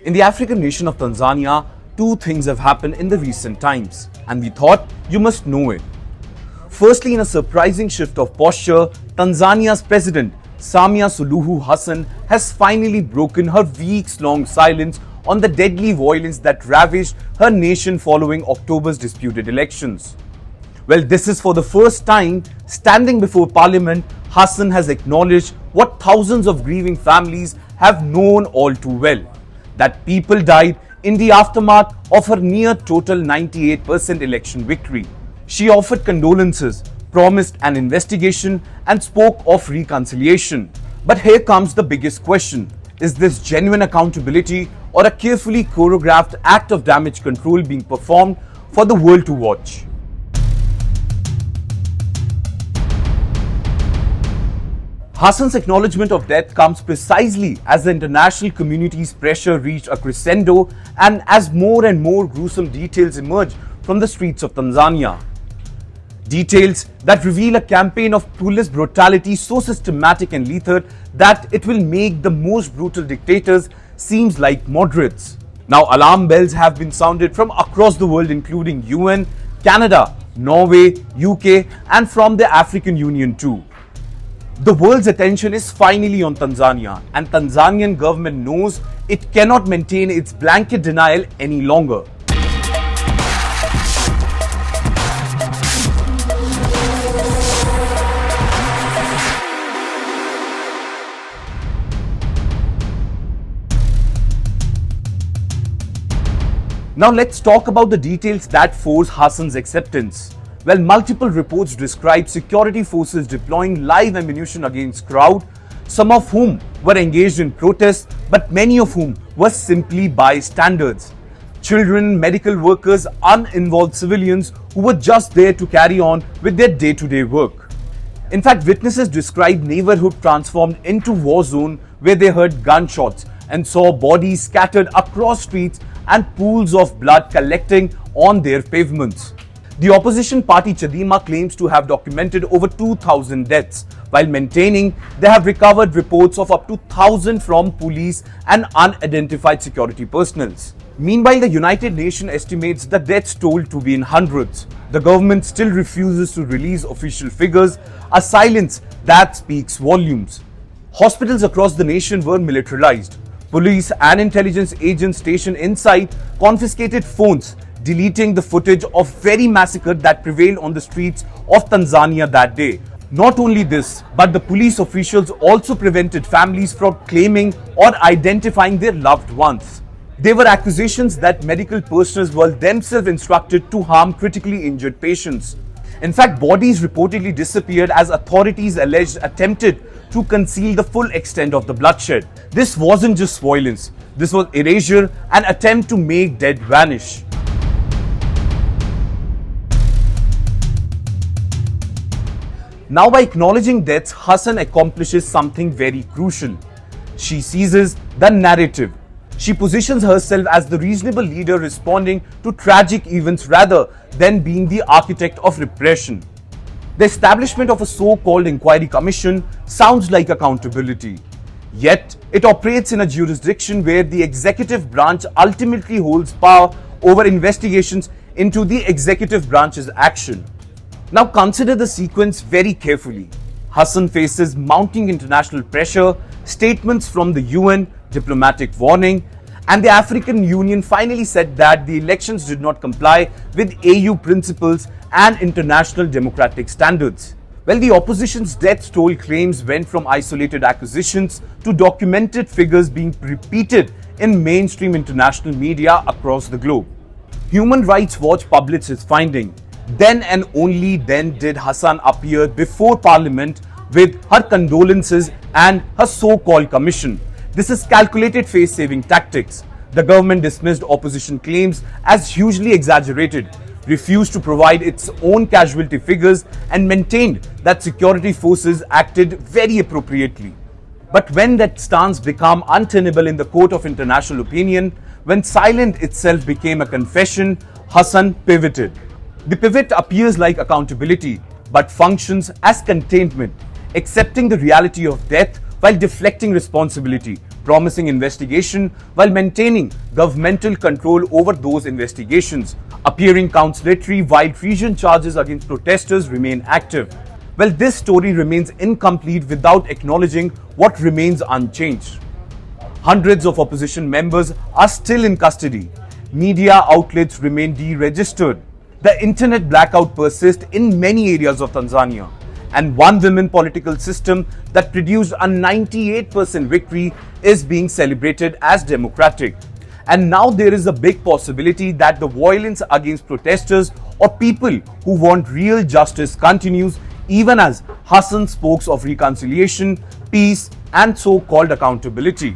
In the African nation of Tanzania, two things have happened in the recent times, and we thought you must know it. Firstly, in a surprising shift of posture, Tanzania's president, Samia Suluhu Hassan, has finally broken her weeks-long silence on the deadly violence that ravaged her nation following October's disputed elections. Well, this is for the first time, standing before Parliament, Hassan has acknowledged what thousands of grieving families have known all too well, that people died in the aftermath of her near total 98% election victory. She offered condolences, promised an investigation, and spoke of reconciliation. But here comes the biggest question. Is this genuine accountability or a carefully choreographed act of damage control being performed for the world to watch? Hassan's acknowledgement of death comes precisely as the international community's pressure reached a crescendo and as more and more gruesome details emerge from the streets of Tanzania. Details that reveal a campaign of police brutality so systematic and lethal that it will make the most brutal dictators seem like moderates. Now, alarm bells have been sounded from across the world, including UN, Canada, Norway, UK, and from the African Union too. The world's attention is finally on Tanzania, and Tanzanian government knows it cannot maintain its blanket denial any longer. Now let's talk about the details that force Hassan's acceptance. Well, multiple reports describe security forces deploying live ammunition against crowd, some of whom were engaged in protests, but many of whom were simply bystanders. Children, medical workers, uninvolved civilians who were just there to carry on with their day-to-day work. In fact, witnesses described neighborhood transformed into war zone where they heard gunshots and saw bodies scattered across streets and pools of blood collecting on their pavements. The opposition party Chadema claims to have documented over 2,000 deaths, while maintaining they have recovered reports of up to 1,000 from police and unidentified security personnel. Meanwhile, the United Nations estimates the deaths toll to be in hundreds. The government still refuses to release official figures, a silence that speaks volumes. Hospitals across the nation were militarized. Police and intelligence agents stationed inside confiscated phones, deleting the footage of very massacre that prevailed on the streets of Tanzania that day. Not only this, but the police officials also prevented families from claiming or identifying their loved ones. There were accusations that medical personnel were themselves instructed to harm critically injured patients. In fact, bodies reportedly disappeared as authorities alleged attempted to conceal the full extent of the bloodshed. This wasn't just violence, this was erasure, an attempt to make dead vanish. Now, by acknowledging deaths, Hassan accomplishes something very crucial. She seizes the narrative. She positions herself as the reasonable leader responding to tragic events rather than being the architect of repression. The establishment of a so-called inquiry commission sounds like accountability. Yet, it operates in a jurisdiction where the executive branch ultimately holds power over investigations into the executive branch's action. Now consider the sequence very carefully. Hassan faces mounting international pressure, statements from the UN, diplomatic warning, and the African Union finally said that the elections did not comply with AU principles and international democratic standards. Well, the opposition's death toll claims went from isolated accusations to documented figures being repeated in mainstream international media across the globe. Human Rights Watch published its finding. Then and only then did Hassan appear before Parliament with her condolences and her so-called commission. This is calculated face-saving tactics. The government dismissed opposition claims as hugely exaggerated, refused to provide its own casualty figures, and maintained that security forces acted very appropriately. But when that stance became untenable in the court of international opinion, when silence itself became a confession, Hassan pivoted. The pivot appears like accountability, but functions as containment, accepting the reality of death while deflecting responsibility, promising investigation while maintaining governmental control over those investigations, appearing conciliatory while treason charges against protesters remain active. Well, this story remains incomplete without acknowledging what remains unchanged. Hundreds of opposition members are still in custody. Media outlets remain deregistered. The internet blackout persists in many areas of Tanzania. And one women political system that produced a 98% victory is being celebrated as democratic. And now there is a big possibility that the violence against protesters or people who want real justice continues, even as Hassan spoke of reconciliation, peace, and so-called accountability.